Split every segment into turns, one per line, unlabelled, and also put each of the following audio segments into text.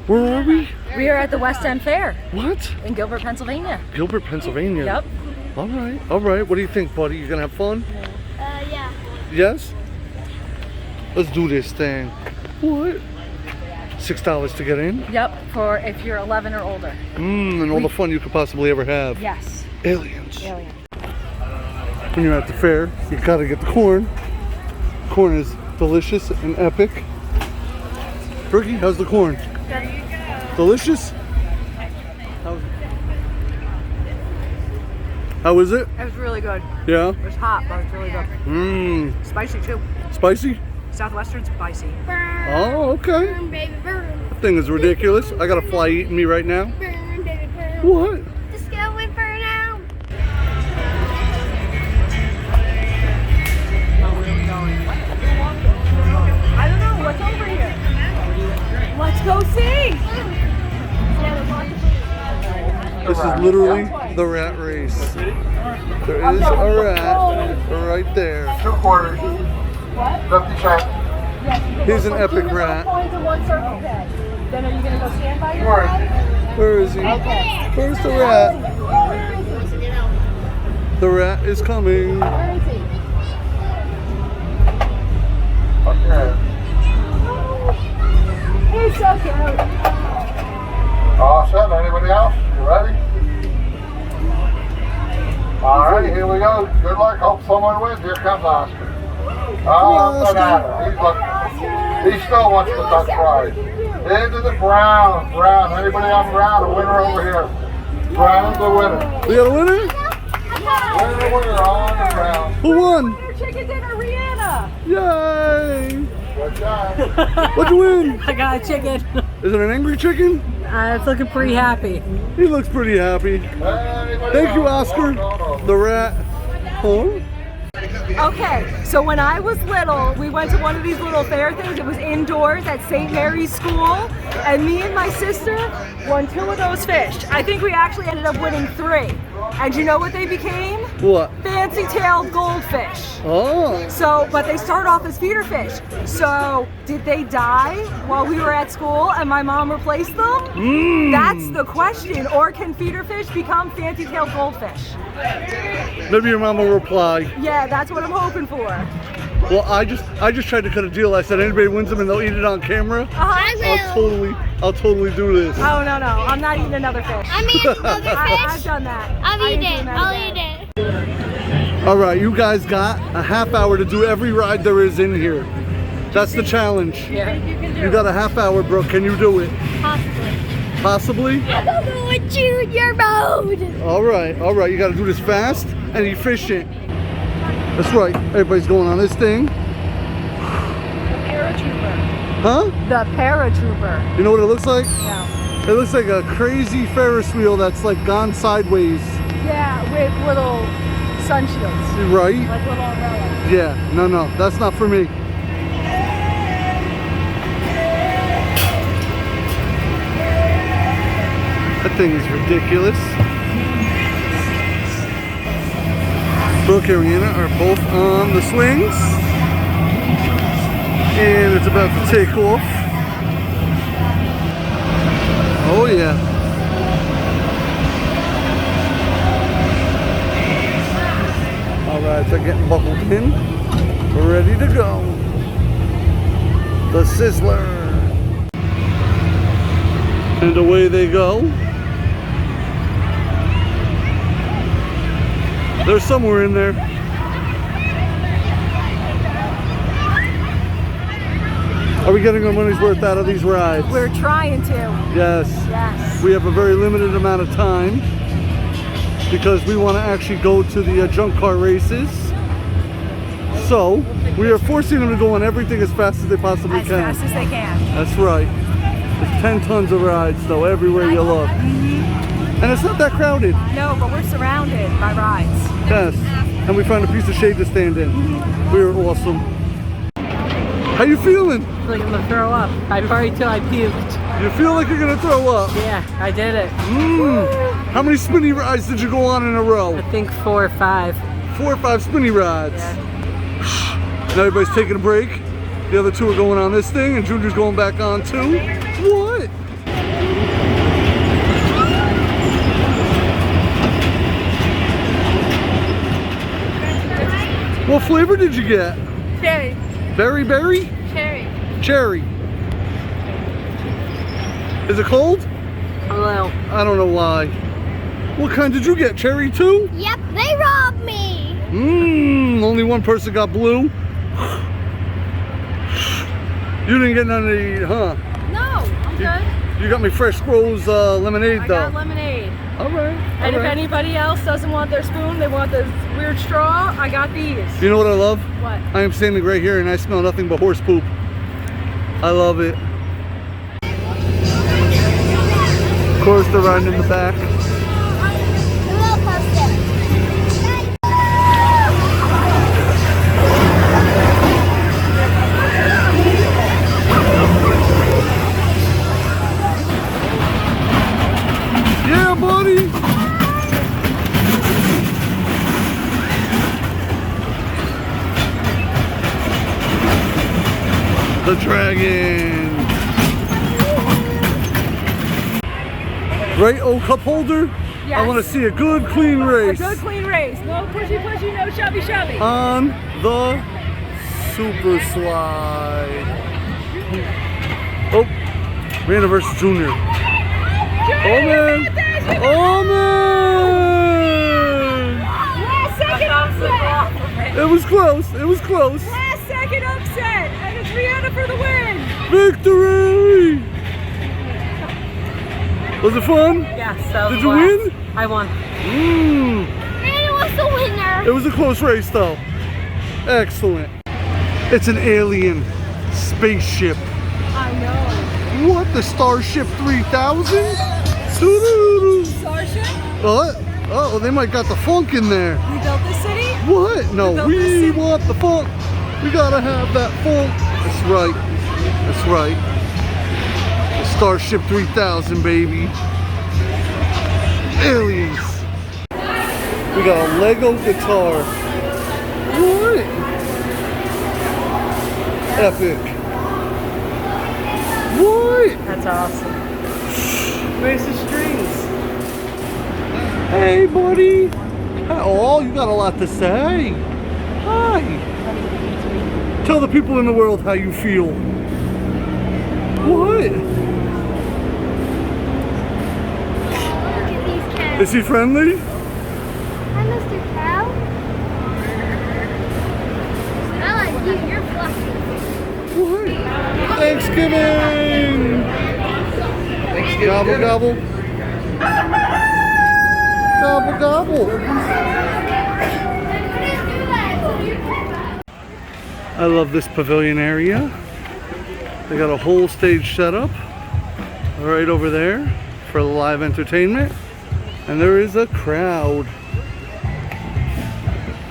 Where are we?
We are at the West End Fair.
What?
In Gilbert, Pennsylvania.
Gilbert, Pennsylvania.
Yep.
All right, all right. What do you think, buddy? You gonna have fun?
Yeah.
Yes? Let's do this thing. What? $6 to get in?
Yep, for if you're 11 or older.
And all the fun you could possibly ever have.
Yes.
Aliens.
Alien.
When you're at the fair, you gotta get the corn. Corn is delicious and epic. Ricky, how's the corn?
There you go.
Delicious? How is it?
It was really good.
Yeah?
It was hot, but it was really good.
Mmm.
Spicy too.
Spicy?
Southwestern spicy.
Oh, okay.
Burn, baby, burn.
That thing is ridiculous. I got a fly eating me right now.
Burn, baby, burn.
What?
Let's go and burn out.
I don't know what's over here. Let's go see.
This is literally the rat race. There is a rat right there.
2 quarters. 50 cents.
He's an epic rat.
Then are you gonna go stand by your side?
Where is he? Where's the rat? The rat is coming.
Where is he?
Okay.
He's so cute.
All set. Anybody else? You ready? All right, here we go. Good luck. Hope someone wins. Here comes Oscar. Oh, banana. He still wants to touch prize. Into the brown. Brown. Anybody on brown? A winner over here. Brown's the winner.
We got a winner?
Winner on the brown.
Who won?
Chicken dinner, Rhianna.
Yay!
Good job.
What'd you win?
I got a chicken.
Is it an angry chicken?
It's looking pretty happy.
He looks pretty happy. Thank you, Oscar. The rat. Huh?
Okay, so when I was little, we went to one of these little fair things. It was indoors at St. Mary's School, and me and my sister won 2 of those fish. I think we actually ended up winning 3. And you know what they became?
What?
Fancy-tailed goldfish.
Oh.
So, but they start off as feeder fish. So, did they die while we were at school and my mom replaced them? That's the question. Or can feeder fish become fancy-tailed goldfish?
Maybe your mom will reply.
Yeah, that's what I'm hoping for.
Well, I just tried to cut a deal. I said anybody wins them and they'll eat it on camera. I'll totally do this.
Oh, no, I'm not eating another fish.
I'm eating another
I've
fish.
done that.
I'll eat
ain't
it.
doing that
I'll
again.
eat it.
All right, you guys got a half hour to do every ride there is in here. That's the challenge.
Yeah.
You got a half hour, Brooke. Can you do it?
Possibly.
Possibly?
I don't know what junior mode.
All right. You got to do this fast and efficient. That's right. Everybody's going on this thing.
Paratrooper.
Huh?
The paratrooper.
You know what it looks like?
Yeah.
It looks like a crazy Ferris wheel that's like gone sideways.
Yeah, with little sun shields.
Right?
Like little umbrellas.
Yeah. No. That's not for me. That thing is ridiculous. Brooke and Rhianna are both on the swings. And it's about to take off. Oh yeah. Alright, they're getting buckled in. We're ready to go. The Sizzler. And away they go. They're somewhere in there. Are we getting our money's worth out of these rides?
We're trying to.
Yes.
Yes.
We have a very limited amount of time because we want to actually go to the junk car races. So we are forcing them to go on everything as fast as they possibly
As
can.
fast as they can.
That's right. There's 10 tons of rides though everywhere you look. And it's not that crowded.
No, but we're surrounded by rides.
Yes. And we found a piece of shade to stand in. We are awesome. How you feeling?
I feel like I'm gonna throw up. I partied till I puked.
You feel like you're gonna throw up?
Yeah, I did it.
How many spinny rides did you go on in a row?
I think 4 or 5.
4 or 5 spinny rides.
Yeah.
Now everybody's taking a break. The other 2 are going on this thing and Junior's going back on too. What? What flavor did you get?
Cherry.
Berry berry?
Cherry.
Cherry. Is it cold?
Hello.
I don't know why. What kind did you get? Cherry too?
Yep, they robbed me.
Only one person got blue. You didn't get none of the, huh?
No, I'm good.
You got me fresh Rose lemonade
I
though.
got lemonade.
All right.
And
all
if
right.
anybody else doesn't want their spoon, they want this weird straw, I got these.
You know what I love?
What?
I am standing right here and I smell nothing but horse poop. I love it. Of course, they're riding in the back. Yeah, buddy. The dragon. Right, old cup holder? I
Yes.
want to see a good, clean race.
A good clean race. No pushy, no shovey.
On the super slide. Oh, Rhianna versus Junior. Oh man! Oh man!
Last second upset.
It was close. It was close.
Last second upset. And it's Rhianna for the win.
Victory! Was it fun?
Yes, that was
Did you
a blast.
win?
I won.
Manny was the winner.
It was a close race though. Excellent. It's an alien spaceship.
I know.
What? The Starship 3000? Doo-doo-doo.
Starship,
What? Oh, they might got the funk in there.
we built this city.
What? No,
built
we
this city.
want the funk. We gotta have that funk. That's right. That's right. The Starship 3000, baby. Aliens. We got a Lego guitar. What? Epic. What?
That's awesome. Where's the strings?
Hey, buddy. Oh, you got a lot to say. Hi. Tell the people in the world how you feel. What?
Look at these cows.
Is he friendly?
Hi, Mr. Cow. I like you. You're fluffy.
What? Thanksgiving. Gobble, gobble. Gobble, gobble. I love this pavilion area. They got a whole stage set up right over there for live entertainment. And there is a crowd.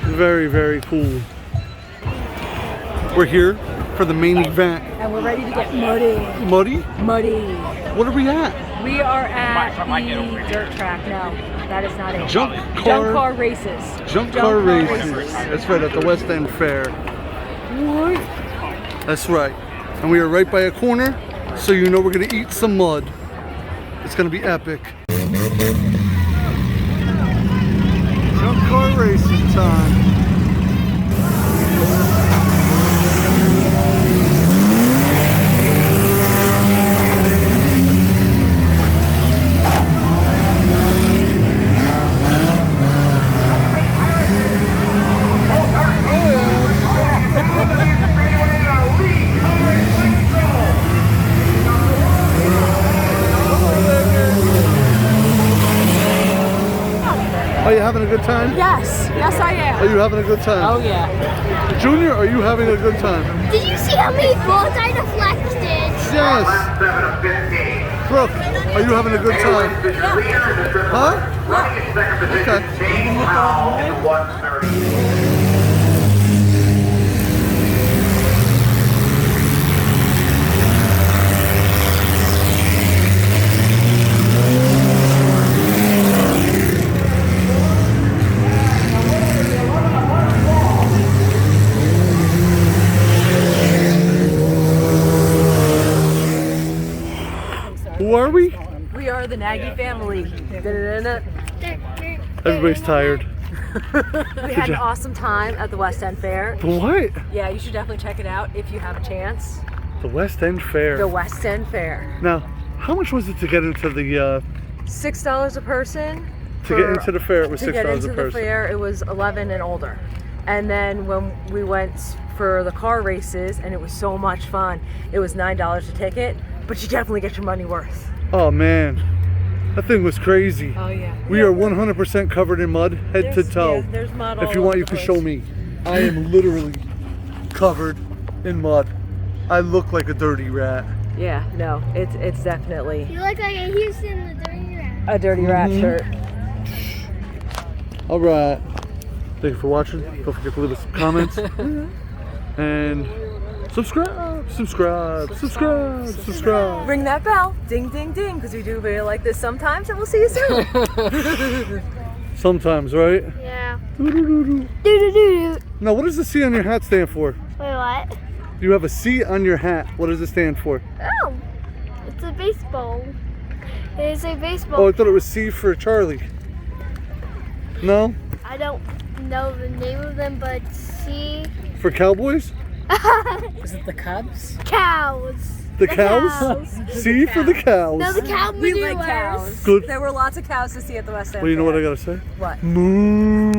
Very, very cool. We're here for the main event.
And we're ready to get muddy.
Muddy?
Muddy.
What are we at?
We are at the dirt track. No, that is not it.
Junk
Junk
car,
car races.
junk car races. That's right, at the West End Fair. What? That's right. And we are right by a corner, so you know we're gonna eat some mud. It's gonna be epic. Junk car racing time. Are you having a good time?
Yes, yes I am.
Are you having a good time?
Oh yeah.
Junior, are you having a good time?
Did you see how many bullets I deflected?
Yes. Brooke, are you having a good time? Huh? Okay. Who are we?
We are the Nagy family. Da-da-da-da.
Everybody's tired.
We had an awesome time at the West End Fair.
The what?
Yeah, you should definitely check it out if you have a chance.
The West End Fair.
The West End Fair.
Now, how much was it to get into the
$6 a person.
get into the fair? It was $6
To get into
a
the
person.
fair, it was 11 and older. And then when we went for the car races, and it was so much fun, it was $9 a ticket, but you definitely get your money worth.
Oh man, that thing was crazy.
Oh yeah.
We are 100% covered in mud, head to toe.
Yeah, there's mud all
If you want,
over
you
the
can
place.
show me. I am literally covered in mud. I look like a dirty rat.
Yeah, no, it's definitely
You look like a Houston the dirty rat.
a dirty rat shirt.
All right. Thank you for watching. Don't forget to leave us some comments. And subscribe.
Ring that bell, ding, ding, ding, because we do a video like this sometimes, and we'll see you soon.
Sometimes, right?
Yeah.
Doo-doo-doo-doo.
Do-do-do-do.
Now, what does the C on your hat stand for?
Wait, what?
You have a C on your hat. What does it stand for?
Oh, it's a baseball. It is a baseball.
Oh, I thought it was C for Charlie. No?
I don't know the name of them, but see.
For Cowboys?
Is it the Cubs?
Cows.
The cows?
cows.
C for the cows.
No, the cow
We
manure.
like cows.
Good.
There were lots of cows to see at the West End.
Well, you know
Fair.
what I gotta say?
What?
Moo.